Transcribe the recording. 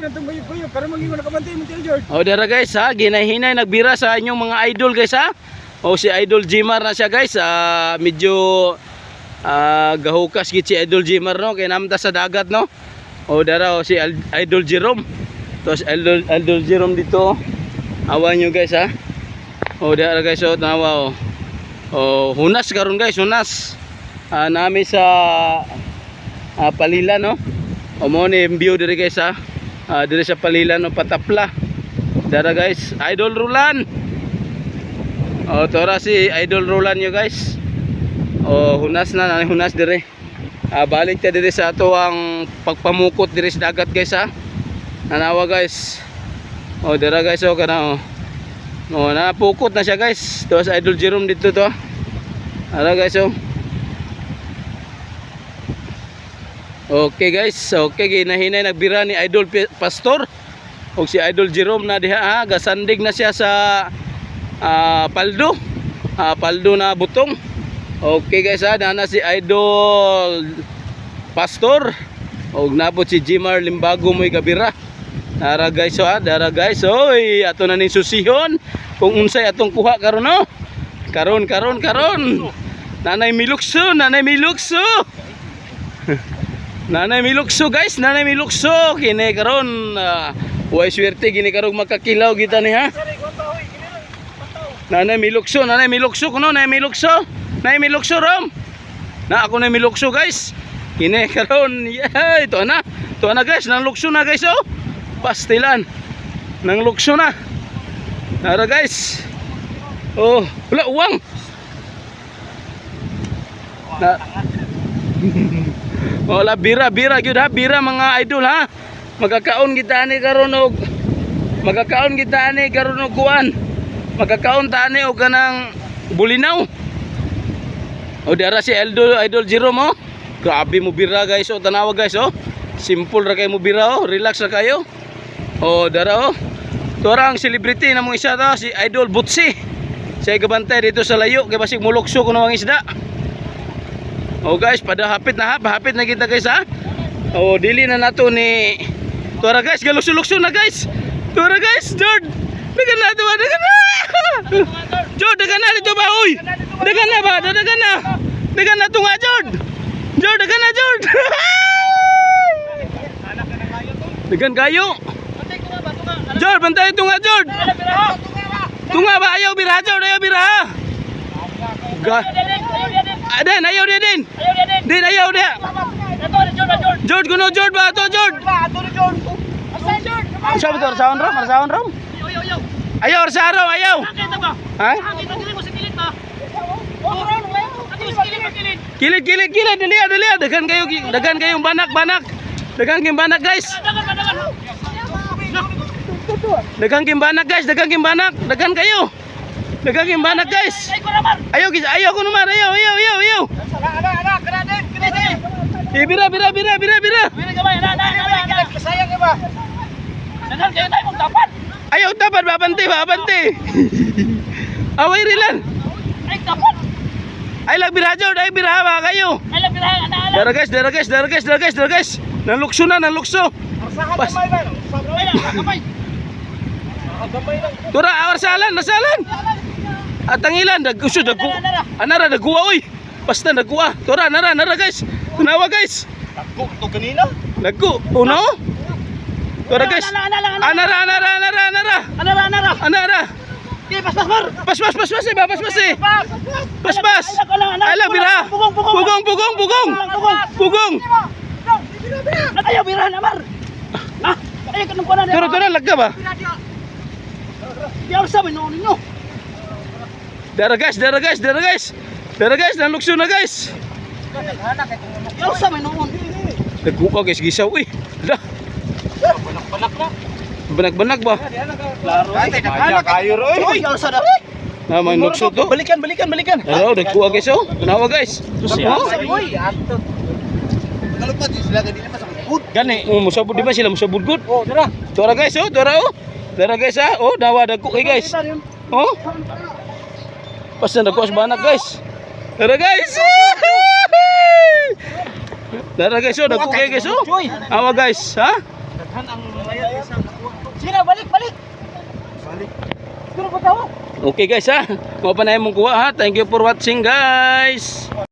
na itong guyog-guyog para maging nakabantay mo tayo, George. O dara guys ha, ginahinay nagbira sa inyong mga idol guys ha. O si Idol Jimar na siya guys. Medyo gahukas gid si Idol Jimar no, kay namta sa dagat no. O dara o si Idol Jerome. Tapos Idol Jerome dito. Awan nyo guys ha. O dara guys o tanawa o. O hunas karon guys, hunas. Nami sa Palila no. O mo ni view diri guys ha. Diri sa Palila no, patapla. Dara guys, Idol Roland. O tora si Idol Roland nyo guys. O hunas na, hunas diri. Balik ta diri sa ato ang pagpamukot diri sa dagat guys ha. Nanawa guys. O dira guys o kana o. O napukot na siya guys. Ito sa Idol Jerome dito to. Ara guys o. Okay guys, okay ginahinay nagbira ni Idol Pastor. O si Idol Jerome na diha ha, gasandig na siya sa paldo. Paldo na butong. Okay guys ha, nana si Idol Pastor. Og nabot si Jimar Limbago mo'y gabira. Dara guys ha, dara guys. Oy, ato na ning susihon kung unsay atong kuha karon no. Karon. Nanay Milukso, Nanay Milukso. Nanay Milukso guys, Nanay Milukso. Kini karon way swerte gini karong makakilaw kita ni ha. Nanay Milukso kuno, Nanay Milukso. Nanay Milukso rom. Na ako na Milukso guys. Kini karon, yeah, ito na guys, nang lukso na guys oh. Pastilan. Nang lukso na. Nara guys. Oh, wala uwang. Wala bira gyud ha, bira mga idol ha. Magkakaon kita ni karon og kuan. Magkakaon ta ni og kanang bulinaw. O dara si Idol Jerome oh. Grabe mo bira guys oh, tanawa guys oh. Simple ra kay mo bira oh, relax ra kayo. Oh dara oh. Tora ang celebrity na mong isa to, si Idol Butsi. Siya gabantay dito sa layo kay basig mulokso kuno ang isda. Oh guys, hapit na kita guys ha. Oh dili na nato ni. Tora guys, galukso-lukso na guys. Tora guys, Jord. Dagan na. Jord, dagan na dito ba oy? Dagan na ba? Dagan na tunga Jord. Jord, dagan na Jord. Dagan kayo. Jord, bantay tunga Jord. Tunga ba ayaw biraha Jord, ayaw biraha. Aden, ayaw dia din. Din ayaw dia. Jord kuno Jord ba to Jord? Sabi to rasaon rom. Ayaw rasaon ayaw. Ha? Kilid dili. Dagan kayong banak. Dagan kayong banak guys. Dagan kayong banak guys, dagan kayo. Dagan kayong banak guys. Ayaw ko naman, ayaw. Bira. Ayaw tapat, babante. Away rilan. Ay lag biraha Jord, ay biraha ba kayo? Dara guys. Nalukso. Pas. Tura awar salan. At tangilan usod dagu. Anara daguwa oy. Basta daguwa. Tura nara guys. Tunawa guys. Dagu to kanina. Dagu. Uno. Tura guys. Anara. Okay, pas mar. Pas. Ala bira. Pugong. Ayaw birahan Amar. Ha? Ayaw kanang kuanan. Tura lagga ba? Biar sa no ninyo. Dara guys. Nang lukso na guys. Biar sa noon. Nagkuha guys gisaw uy. Hala. Banak na. Banak ba? Klaro. Kayo roy. Oy, alsa dari. Na may lukso to. Balikan. Hello, nagkuha guys oh. Tunawa guys. Oy, ato. Kalupat sila dili pa sa good. Gani, musabud di ba sila musabud good? Oh, dara. Tora guys oh. Dara guys ha. Oh, dawa dagko kay guys. Oh. Pasan dagko sa banak guys. Dara guys. Dara guys oh, dagko kay guys oh. Awa guys, ha? Daghan ang Sino, balik, balik. Balik. Sino ba tao? Okay guys ha. Mga panay mong kuha ha. Thank you for watching guys.